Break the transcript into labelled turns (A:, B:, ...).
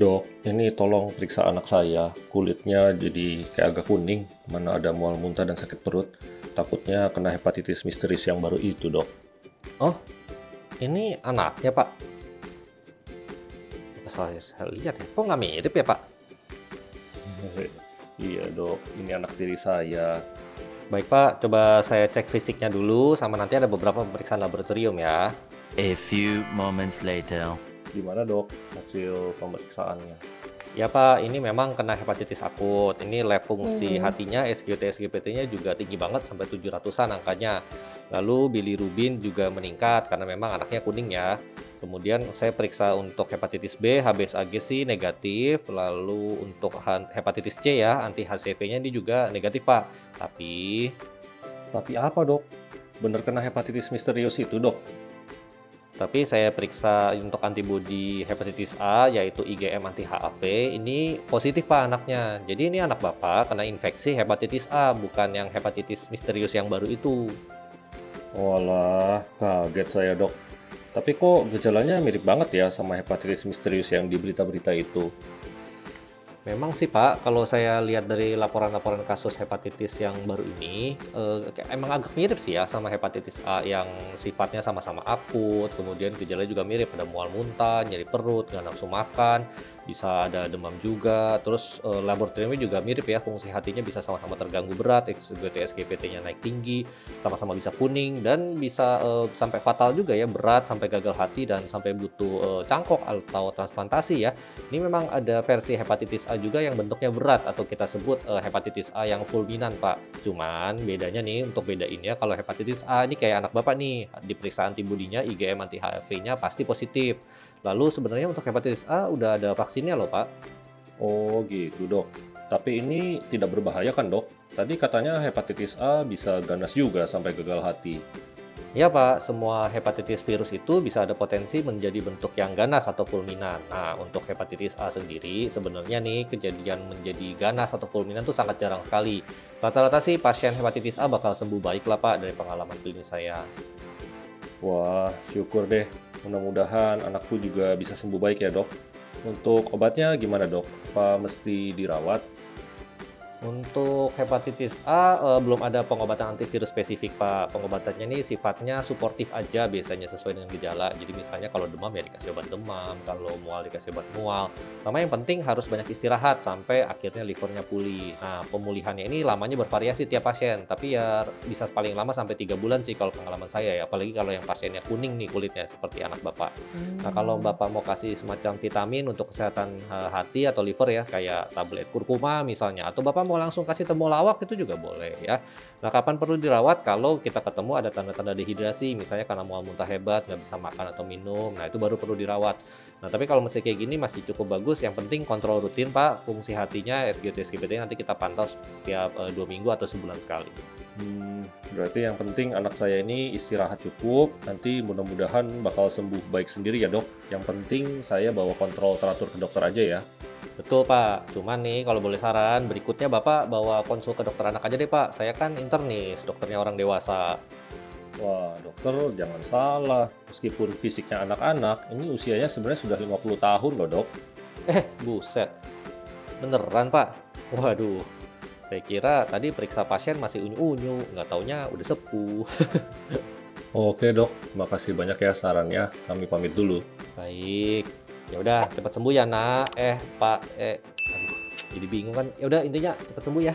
A: Dok, ini tolong periksa anak saya. Kulitnya jadi kayak agak kuning, mana ada mual muntah dan sakit perut. Takutnya kena hepatitis misterius yang baru itu, dok.
B: Oh, ini anaknya, Pak. Apa saya lihat ya? Kok nggak mirip ya, Pak?
A: Iya, dok. Ini anak tiri saya.
B: Baik, Pak. Coba saya cek fisiknya dulu, sama nanti ada beberapa pemeriksaan laboratorium ya.
C: A few moments later.
A: Gimana, dok, hasil pemeriksaannya?
B: Ya, Pak, ini memang kena hepatitis akut. Ini lab fungsi hatinya, SGT, SGPT-nya juga tinggi banget, sampai 700-an angkanya. Lalu bilirubin juga meningkat, karena memang anaknya kuning ya. Kemudian saya periksa untuk hepatitis B, HbSAg sih negatif. Lalu untuk hepatitis C ya, anti HCV-nya ini juga negatif, Pak.
A: Tapi apa, dok? Bener kena hepatitis misterius itu, dok?
B: Tapi saya periksa untuk antibodi hepatitis A, yaitu IgM anti HAV, ini positif Pak anaknya. Jadi ini anak Bapak kena infeksi hepatitis A, bukan yang hepatitis misterius yang baru itu.
A: Walah, kaget saya, dok. Tapi kok gejalanya mirip banget ya sama hepatitis misterius yang di berita-berita itu?
B: Memang sih Pak, kalau saya lihat dari laporan-laporan kasus hepatitis yang baru ini, emang agak mirip sih ya sama hepatitis A yang sifatnya sama-sama akut, kemudian gejalanya juga mirip, ada mual muntah, nyeri perut, nggak nafsu makan, bisa ada demam juga, terus laboratoriumnya juga mirip ya, fungsi hatinya bisa sama-sama terganggu berat, SGT-SGPT-nya naik tinggi, sama-sama bisa kuning, dan bisa sampai fatal juga ya, berat sampai gagal hati dan sampai butuh cangkok atau transplantasi ya. Ini memang ada versi hepatitis A juga yang bentuknya berat atau kita sebut hepatitis A yang fulminan, Pak. Cuman bedanya nih untuk bedainnya kalau hepatitis A ini kayak anak Bapak nih, diperiksa antibodinya IgM anti HIV-nya pasti positif. Lalu sebenarnya untuk hepatitis A udah ada vaksinnya loh, Pak.
A: Oh gitu, dok. Tapi ini tidak berbahaya kan, dok? Tadi katanya hepatitis A bisa ganas juga sampai gagal hati.
B: Ya Pak, semua hepatitis virus itu bisa ada potensi menjadi bentuk yang ganas atau fulminan. Nah, untuk hepatitis A sendiri, sebenarnya nih kejadian menjadi ganas atau fulminan itu sangat jarang sekali. Rata-rata sih pasien hepatitis A bakal sembuh baik lah Pak dari pengalaman klinis saya.
A: Wah, syukur deh. Mudah-mudahan anakku juga bisa sembuh baik ya, dok. Untuk obatnya gimana, dok? Apa mesti dirawat?
B: Untuk hepatitis A, belum ada pengobatan antivirus spesifik, Pak. Pengobatannya ini sifatnya suportif aja biasanya sesuai dengan gejala. Jadi misalnya kalau demam ya dikasih obat demam, kalau mual dikasih obat mual. Sama yang penting harus banyak istirahat sampai akhirnya livernya pulih. Nah, pemulihannya ini lamanya bervariasi tiap pasien, tapi ya bisa paling lama sampai 3 bulan sih kalau pengalaman saya ya. Apalagi kalau yang pasiennya kuning nih kulitnya seperti anak Bapak. Nah, kalau Bapak mau kasih semacam vitamin untuk kesehatan hati atau liver ya, kayak tablet kurkuma misalnya, atau Bapak mau langsung kasih temulawak itu juga boleh ya. Nah, kapan perlu dirawat? Kalau kita ketemu ada tanda-tanda dehidrasi, misalnya karena mual muntah hebat, nggak bisa makan atau minum, nah itu baru perlu dirawat. Nah, tapi kalau masih kayak gini masih cukup bagus, yang penting kontrol rutin Pak, fungsi hatinya, SGT, SGPT nanti kita pantau setiap 2 minggu atau sebulan sekali.
A: Berarti yang penting anak saya ini istirahat cukup, nanti mudah-mudahan bakal sembuh baik sendiri ya, dok. Yang penting saya bawa kontrol teratur ke dokter aja ya.
B: Betul Pak, cuman nih kalau boleh saran, berikutnya Bapak bawa konsul ke dokter anak aja deh Pak. Saya kan internis, dokternya orang dewasa.
A: Wah, dokter jangan salah. Meskipun fisiknya anak-anak, ini usianya sebenarnya sudah 50 tahun loh, dok.
B: Buset, beneran Pak? Waduh, saya kira tadi periksa pasien masih unyu-unyu, nggak taunya udah sepuh.
A: Oke, dok. Makasih banyak ya sarannya. Kami pamit dulu.
B: Baik, ya udah cepat sembuh ya nak. Pak, aduh, jadi bingung kan. Ya udah intinya cepat sembuh ya.